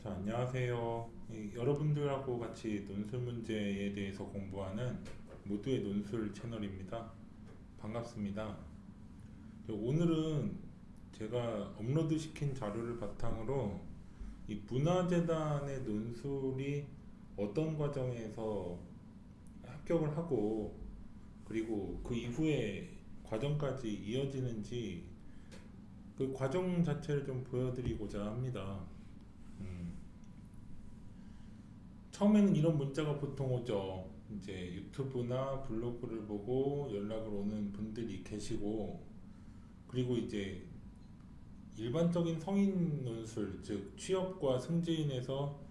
자, 안녕하세요. 여러분들하고 같이 논술 문제에 대해서 공부하는 모두의 논술 채널입니다. 반갑습니다. 오늘은 제가 업로드 시킨 자료를 바탕으로 이 문화재단의 논술이 어떤 과정에서 합격을 하고 그리고 그 이후에 과정까지 이어지는지 그 과정 자체를 좀 보여드리고자 합니다. 음, 처음에는 이런 문자가 보통 오죠. 이제 유튜브나 블로그를 보고 연락을 오는 분들이 계시고, 그리고 이제 일반적인 성인 논술, 즉 취업과 승진에서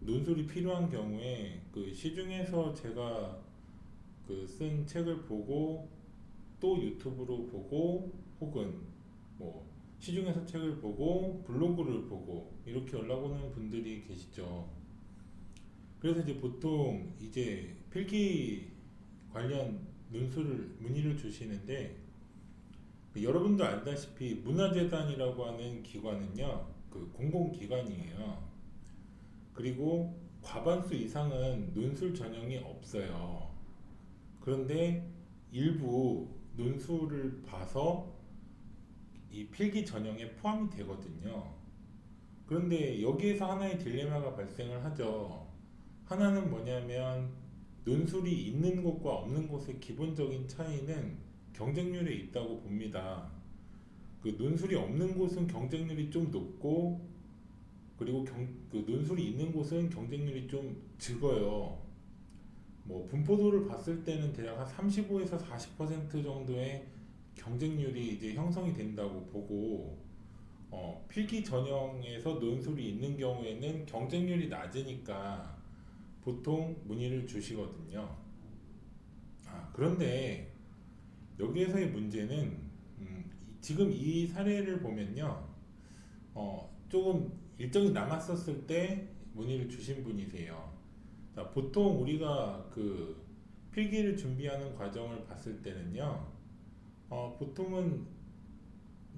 논술이 필요한 경우에 그 시중에서 제가 그 쓴 책을 보고 또 유튜브로 보고 혹은 뭐 시중에서 책을 보고 블로그를 보고 이렇게 연락 오는 분들이 계시죠. 그래서 이제 보통 이제 필기 관련 문의를 주시는데, 그 여러분도 알다시피 문화재단이라고 하는 기관은요 그 공공기관이에요. 그리고 과반수 이상은 논술 전형이 없어요. 그런데 일부 논술을 봐서 이 필기 전형에 포함이 되거든요. 그런데 여기에서 하나의 딜레마가 발생을 하죠. 하나는 뭐냐면 논술이 있는 곳과 없는 곳의 기본적인 차이는 경쟁률에 있다고 봅니다. 그 논술이 없는 곳은 경쟁률이 좀 높고, 그리고 그 논술이 있는 곳은 경쟁률이 좀 적어요. 뭐 분포도를 봤을 때는 대략 한 35에서 40% 정도의 경쟁률이 이제 형성이 된다고 보고, 필기 전형에서 논술이 있는 경우에는 경쟁률이 낮으니까 보통 문의를 주시거든요. 그런데 여기에서의 문제는 지금 이 사례를 보면요, 조금 일정이 남았었을 때 문의를 주신 분이세요. 자, 보통 우리가 그 필기를 준비하는 과정을 봤을 때는요, 보통은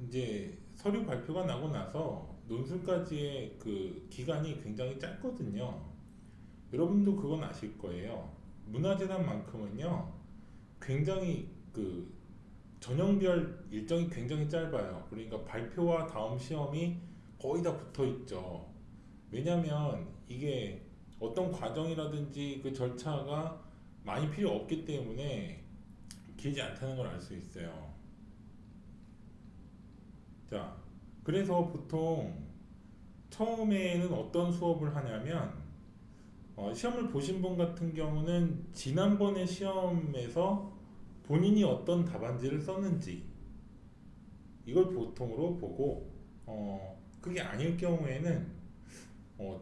이제 서류 발표가 나고 나서 논술까지의 그 기간이 굉장히 짧거든요. 여러분도 그건 아실 거예요. 문화재단만큼은요, 굉장히 그 전형별 일정이 굉장히 짧아요. 그러니까 발표와 다음 시험이 거의 다 붙어 있죠. 왜냐면 이게 어떤 과정이라든지 그 절차가 많이 필요 없기 때문에 길지 않다는 걸 알 수 있어요. 자, 그래서 보통 처음에는 어떤 수업을 하냐면, 시험을 보신 분 같은 경우는 지난번에 시험에서 본인이 어떤 답안지를 썼는지 이걸 보통으로 보고, 그게 아닐 경우에는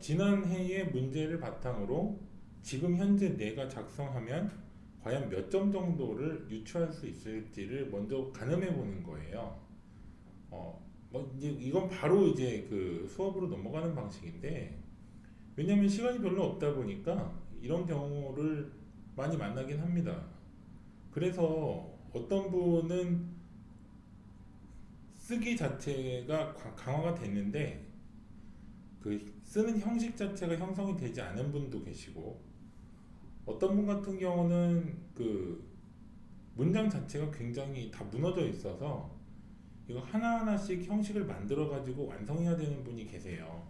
지난 해의 문제를 바탕으로 지금 현재 내가 작성하면 과연 몇 점 정도를 유추할 수 있을지를 먼저 가늠해 보는 거예요. 뭐 이제 이건 바로 이제 그 수업으로 넘어가는 방식인데, 왜냐면 시간이 별로 없다 보니까 이런 경우를 많이 만나긴 합니다. 그래서 어떤 분은 쓰기 자체가 강화가 됐는데 그 쓰는 형식 자체가 형성이 되지 않은 분도 계시고, 어떤 분 같은 경우는 그 문장 자체가 굉장히 다 무너져 있어서 이거 하나하나씩 형식을 만들어 가지고 완성해야 되는 분이 계세요.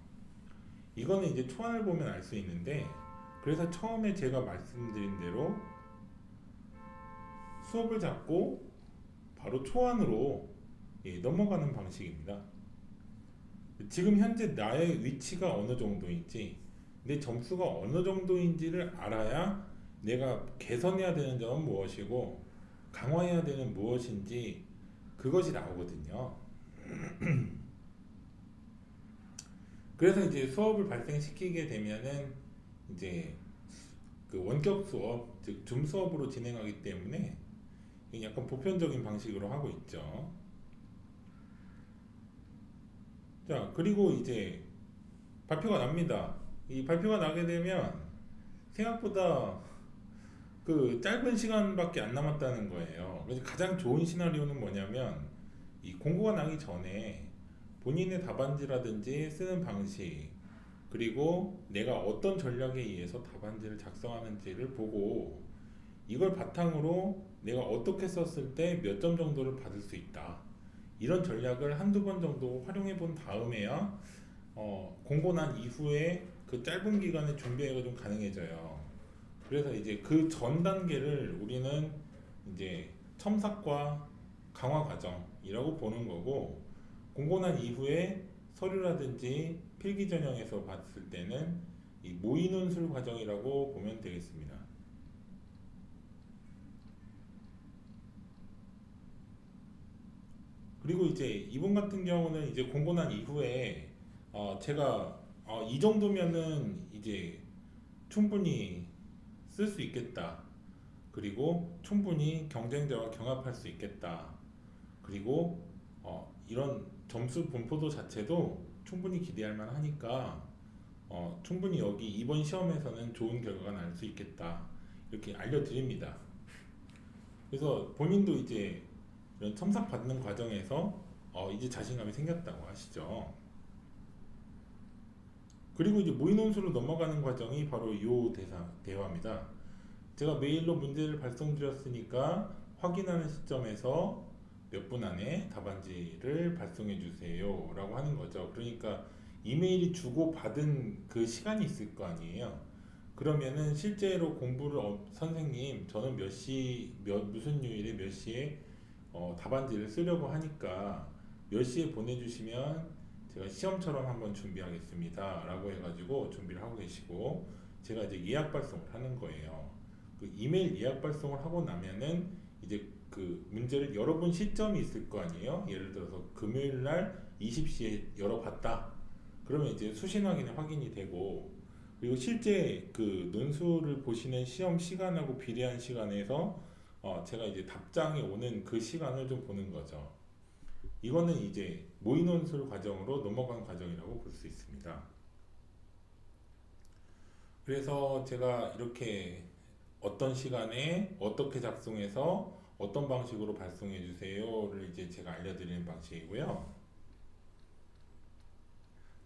이거는 이제 초안을 보면 알 수 있는데, 그래서 처음에 제가 말씀드린 대로 수업을 잡고 바로 초안으로 넘어가는 방식입니다. 지금 현재 나의 위치가 어느 정도인지, 내 점수가 어느 정도인지를 알아야 내가 개선해야 되는 점은 무엇이고 강화해야 되는 무엇인지 그것이 나오거든요. 그래서 이제 수업을 발생시키게 되면은 이제 그 원격 수업, 즉 줌 수업으로 진행하기 때문에 약간 보편적인 방식으로 하고 있죠. 자, 그리고 이제 발표가 납니다. 이 발표가 나게 되면 생각보다 그 짧은 시간밖에 안 남았다는 거예요. 그래서 가장 좋은 시나리오는 뭐냐면, 이 공고가 나기 전에 본인의 답안지라든지 쓰는 방식, 그리고 내가 어떤 전략에 의해서 답안지를 작성하는지를 보고 이걸 바탕으로 내가 어떻게 썼을 때 몇 점 정도를 받을 수 있다. 이런 전략을 한두 번 정도 활용해 본 다음에야 공고 난 이후에 그 짧은 기간에 준비가 좀 가능해져요. 그래서 이제 그 전 단계를 우리는 이제 첨삭과 강화 과정이라고 보는 거고, 공고 난 이후에 서류라든지 필기 전형에서 봤을 때는 이 모의 논술 과정이라고 보면 되겠습니다. 그리고 이제 이분 같은 경우는 이제 공고 난 이후에 제가 이 정도면은 이제 충분히 쓸 수 있겠다. 그리고 충분히 경쟁자와 경합할 수 있겠다. 그리고 이런 점수 분포도 자체도 충분히 기대할 만하니까 충분히 여기 이번 시험에서는 좋은 결과가 날 수 있겠다. 이렇게 알려드립니다. 그래서 본인도 이제 이런 첨삭 받는 과정에서 이제 자신감이 생겼다고 하시죠. 그리고 이제 모의 논술로 넘어가는 과정이 바로 이 대화입니다. 제가 메일로 문제를 발송드렸으니까 확인하는 시점에서 몇 분 안에 답안지를 발송해 주세요 라고 하는 거죠. 그러니까 이메일이 주고 받은 그 시간이 있을 거 아니에요. 그러면은 실제로 공부를 선생님 저는 무슨 요일에 몇 시에 답안지를 쓰려고 하니까 몇 시에 보내주시면 제가 시험처럼 한번 준비하겠습니다 라고 해가지고 준비를 하고 계시고, 제가 이제 예약 발송을 하는 거예요. 그 이메일 예약 발송을 하고 나면은 이제 그 문제를 열어본 시점이 있을 거 아니에요. 예를 들어서 금요일 날 20시에 열어봤다. 그러면 이제 수신 확인에 확인이 되고, 그리고 실제 그 논술을 보시는 시험 시간하고 비례한 시간에서 제가 이제 답장이 오는 그 시간을 좀 보는 거죠. 이거는 이제 모의 논술 과정으로 넘어간 과정이라고 볼 수 있습니다. 그래서 제가 이렇게 어떤 시간에 어떻게 작성해서 어떤 방식으로 발송해 주세요를 이제 제가 알려드리는 방식이고요.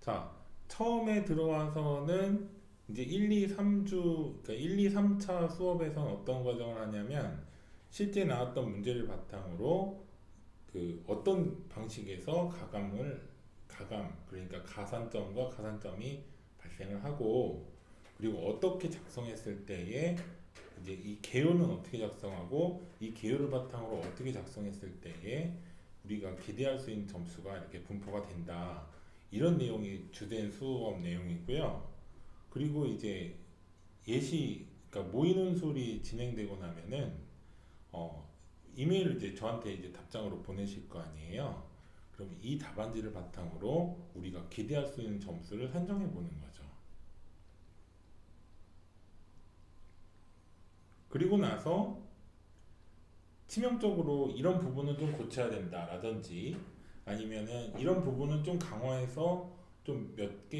자, 처음에 들어와서는 이제 1, 2, 3주, 그러니까 1, 2, 3차 수업에서는 어떤 과정을 하냐면 실제 나왔던 문제를 바탕으로 그 어떤 방식에서 그러니까 가산점과 가산점이 발생을 하고, 그리고 어떻게 작성했을 때에 이제 이 개요는 어떻게 작성하고 이 개요를 바탕으로 어떻게 작성했을 때에 우리가 기대할 수 있는 점수가 이렇게 분포가 된다. 이런 내용이 주된 수업 내용이고요. 그리고 이제 그러니까 모의 논술이 진행되고 나면은 어, 이메일을 이제 저한테 이제 답장으로 보내실 거 아니에요. 그럼 이 답안지를 바탕으로 우리가 기대할 수 있는 점수를 산정해 보는 거죠. 그리고 나서 치명적으로 이런 부분은 좀 고쳐야 된다라든지, 아니면은 이런 부분은 좀 강화해서 좀 몇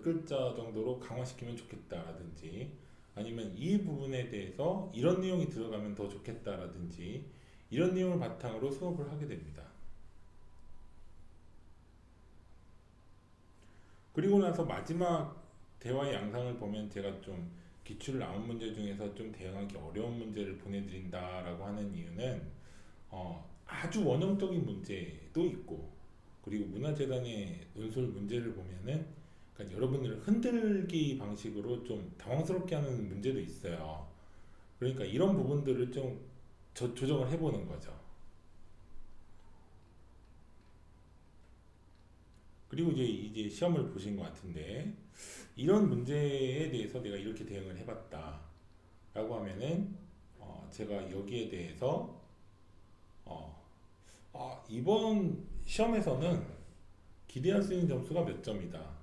글자 정도로 강화시키면 좋겠다라든지, 아니면 이 부분에 대해서 이런 내용이 들어가면 더 좋겠다라든지, 이런 내용을 바탕으로 수업을 하게 됩니다. 그리고 나서 마지막 대화의 양상을 보면 제가 좀 기출 나온 문제 중에서 좀 대응하기 어려운 문제를 보내드린다라고 하는 이유는 아주 원형적인 문제도 있고, 그리고 문화재단의 논술 문제를 보면은 그러니까 여러분들을 흔들기 방식으로 좀 당황스럽게 하는 문제도 있어요. 그러니까 이런 부분들을 좀 조정을 해보는 거죠. 그리고 이제 시험을 보신 것 같은데, 이런 문제에 대해서 내가 이렇게 대응을 해봤다 라고 하면은 제가 여기에 대해서 이번 시험에서는 기대할 수 있는 점수가 몇 점이다.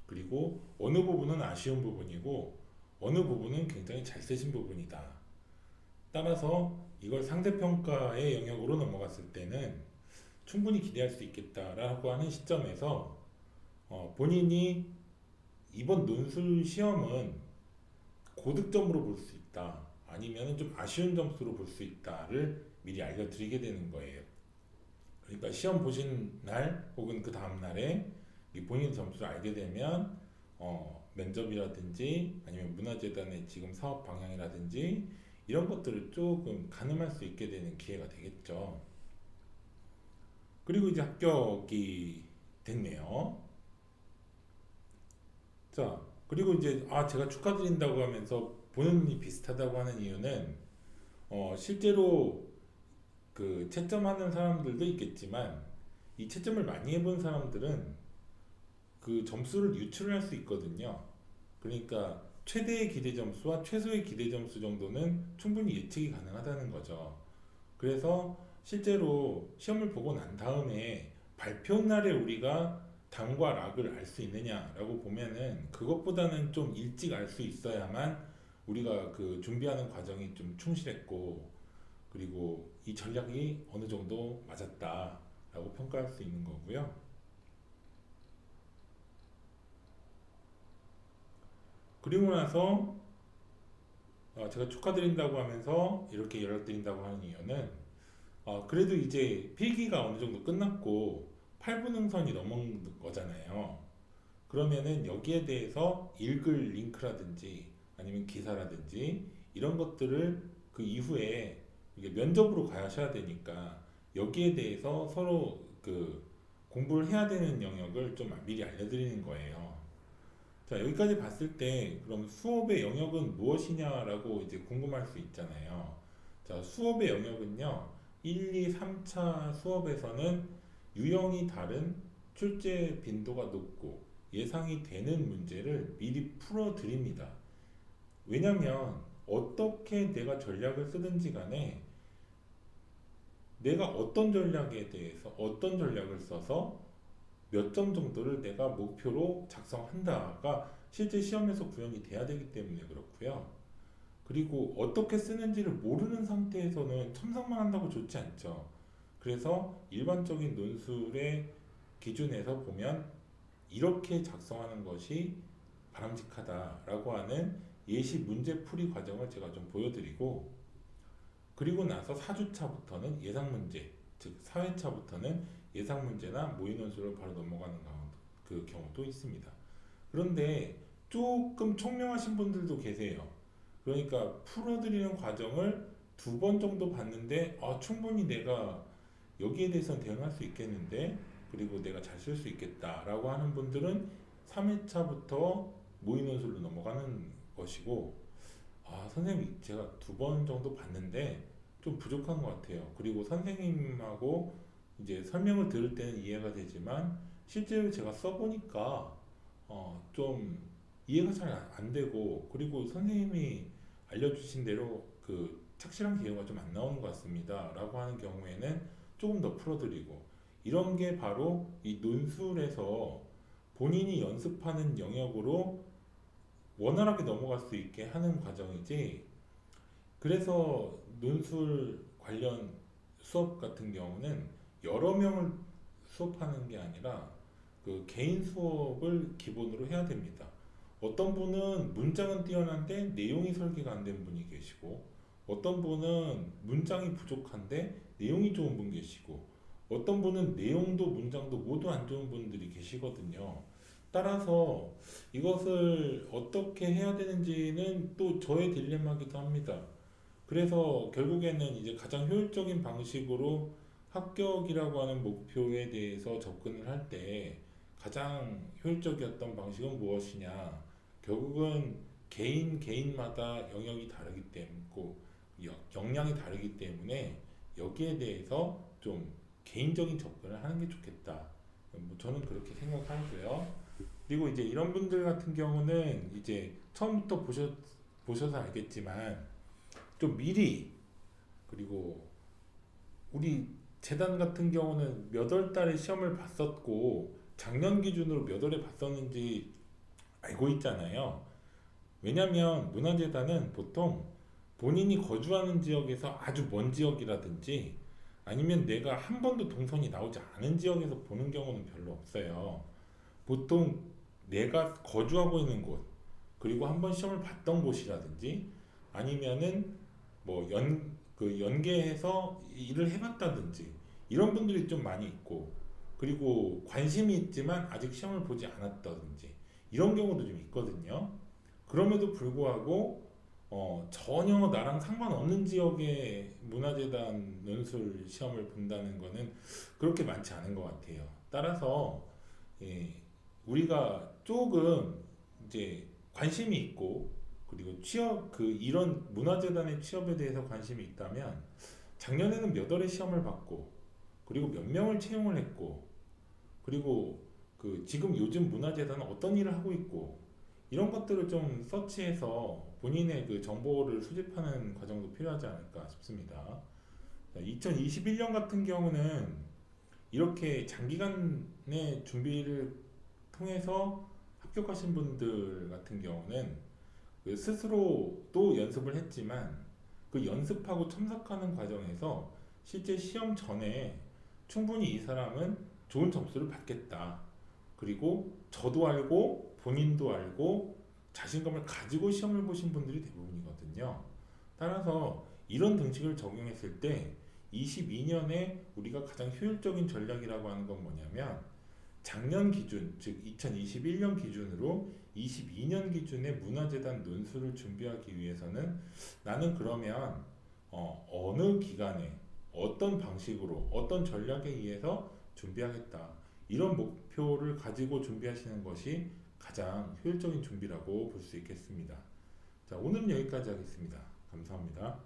그리고 어느 부분은 아쉬운 부분이고 어느 부분은 굉장히 잘 쓰신 부분이다. 따라서 이걸 상대평가의 영역으로 넘어갔을 때는 충분히 기대할 수 있겠다라고 하는 시점에서 본인이 이번 논술 시험은 고득점으로 볼 수 있다, 아니면 좀 아쉬운 점수로 볼 수 있다를 미리 알려드리게 되는 거예요. 그러니까 시험 보신 날 혹은 그 다음 날에 이 본인 점수를 알게 되면 면접이라든지 아니면 문화재단의 지금 사업 방향이라든지 이런 것들을 조금 가늠할 수 있게 되는 기회가 되겠죠. 그리고 이제 합격이 됐네요. 자, 그리고 이제 제가 축하드린다고 하면서 보는 눈이 비슷하다고 하는 이유는 실제로 그 채점하는 사람들도 있겠지만 이 채점을 많이 해본 사람들은 그 점수를 유출할 수 있거든요. 그러니까 최대의 기대 점수와 최소의 기대 점수 정도는 충분히 예측이 가능하다는 거죠. 그래서 실제로 시험을 보고 난 다음에 발표 날에 우리가 당과 락을 알 수 있느냐라고 보면은 그것보다는 좀 일찍 알 수 있어야만 우리가 그 준비하는 과정이 좀 충실했고 그리고 이 전략이 어느 정도 맞았다라고 평가할 수 있는 거고요. 그리고 나서 제가 축하드린다고 하면서 이렇게 연락드린다고 하는 이유는 그래도 이제 필기가 어느 정도 끝났고 8분 응선이 넘은 거잖아요. 그러면은 여기에 대해서 읽을 링크라든지 아니면 기사라든지 이런 것들을 그 이후에 이게 면접으로 가셔야 되니까 여기에 대해서 서로 그 공부를 해야 되는 영역을 좀 미리 알려드리는 거예요. 자, 여기까지 봤을 때 그럼 수업의 영역은 무엇이냐라고 이제 궁금할 수 있잖아요. 자, 수업의 영역은요. 1, 2, 3차 수업에서는 유형이 다른 출제 빈도가 높고 예상이 되는 문제를 미리 풀어 드립니다. 왜냐면 어떻게 내가 전략을 쓰든지 간에 내가 어떤 전략에 대해서 어떤 전략을 써서 몇 점 정도를 내가 목표로 작성한다가 실제 시험에서 구현이 돼야 되기 때문에 그렇고요. 그리고 어떻게 쓰는지를 모르는 상태에서는 첨삭만 한다고 좋지 않죠. 그래서 일반적인 논술의 기준에서 보면 이렇게 작성하는 것이 바람직하다라고 하는 예시 문제 풀이 과정을 제가 좀 보여드리고 그리고 나서 4주차부터는 예상 문제, 즉 4회차부터는 예상 문제나 모의 논술을 바로 넘어가는 그 경우도 있습니다. 그런데 조금 총명하신 분들도 계세요. 그러니까 풀어드리는 과정을 2번 정도 봤는데 충분히 내가 여기에 대해서는 대응할 수 있겠는데 그리고 내가 잘 쓸 수 있겠다라고 하는 분들은 3회차부터 모의 논술로 넘어가는 것이고 선생님 제가 2번 정도 봤는데 좀 부족한 것 같아요. 그리고 선생님하고 이제 설명을 들을 때는 이해가 되지만 실제로 제가 써보니까 좀 이해가 잘 안 되고 그리고 선생님이 알려주신 대로 그 착실한 기호가 좀 안 나오는 것 같습니다. 라고 하는 경우에는 조금 더 풀어드리고 이런 게 바로 이 논술에서 본인이 연습하는 영역으로 원활하게 넘어갈 수 있게 하는 과정이지 그래서 논술 관련 수업 같은 경우는 여러 명을 수업하는 게 아니라 그 개인 수업을 기본으로 해야 됩니다. 어떤 분은 문장은 뛰어난데 내용이 설계가 안 된 분이 계시고 어떤 분은 문장이 부족한데 내용이 좋은 분 계시고 어떤 분은 내용도 문장도 모두 안 좋은 분들이 계시거든요. 따라서 이것을 어떻게 해야 되는지는 또 저의 딜레마기도 합니다. 그래서 결국에는 이제 가장 효율적인 방식으로 합격이라고 하는 목표에 대해서 접근을 할 때 가장 효율적이었던 방식은 무엇이냐? 결국은 개인마다 영역이 다르기 때문에 역량이 다르기 때문에 여기에 대해서 좀 개인적인 접근을 하는 게 좋겠다. 저는 그렇게 생각하고요. 그리고 이제 이런 분들 같은 경우는 이제 처음부터 보셔서 알겠지만 좀 미리 그리고 우리 재단 같은 경우는 몇 월 달에 시험을 봤었고 작년 기준으로 몇 월에 봤었는지 알고 있잖아요. 왜냐면 문화재단은 보통 본인이 거주하는 지역에서 아주 먼 지역이라든지 아니면 내가 한 번도 동선이 나오지 않은 지역에서 보는 경우는 별로 없어요. 보통 내가 거주하고 있는 곳 그리고 한 번 시험을 봤던 곳이라든지 아니면은 뭐 그 연계해서 일을 해봤다든지 이런 분들이 좀 많이 있고 그리고 관심이 있지만 아직 시험을 보지 않았다든지 이런 경우도 좀 있거든요. 그럼에도 불구하고 전혀 나랑 상관없는 지역의 문화재단 논술 시험을 본다는 거는 그렇게 많지 않은 것 같아요. 따라서 예, 우리가 조금 이제 관심이 있고 그리고 취업 이런 문화재단의 취업에 대해서 관심이 있다면 작년에는 몇 월에 시험을 봤고 그리고 몇 명을 채용을 했고 그리고 지금 요즘 문화재단은 어떤 일을 하고 있고 이런 것들을 좀 서치해서 본인의 정보를 수집하는 과정도 필요하지 않을까 싶습니다. 2021년 같은 경우는 이렇게 장기간의 준비를 통해서 합격하신 분들 같은 경우는 스스로도 연습을 했지만 그 연습하고 참석하는 과정에서 실제 시험 전에 충분히 이 사람은 좋은 점수를 받겠다. 그리고 저도 알고 본인도 알고 자신감을 가지고 시험을 보신 분들이 대부분이거든요. 따라서 이런 등식을 적용했을 때 22년에 우리가 가장 효율적인 전략이라고 하는 건 뭐냐면 작년 기준, 즉 2021년 기준으로 22년 기준의 문화재단 논술을 준비하기 위해서는 나는 그러면 어느 기간에 어떤 방식으로 어떤 전략에 의해서 준비하겠다. 이런 목표를 가지고 준비하시는 것이 가장 효율적인 준비라고 볼 수 있겠습니다. 자, 오늘은 여기까지 하겠습니다. 감사합니다.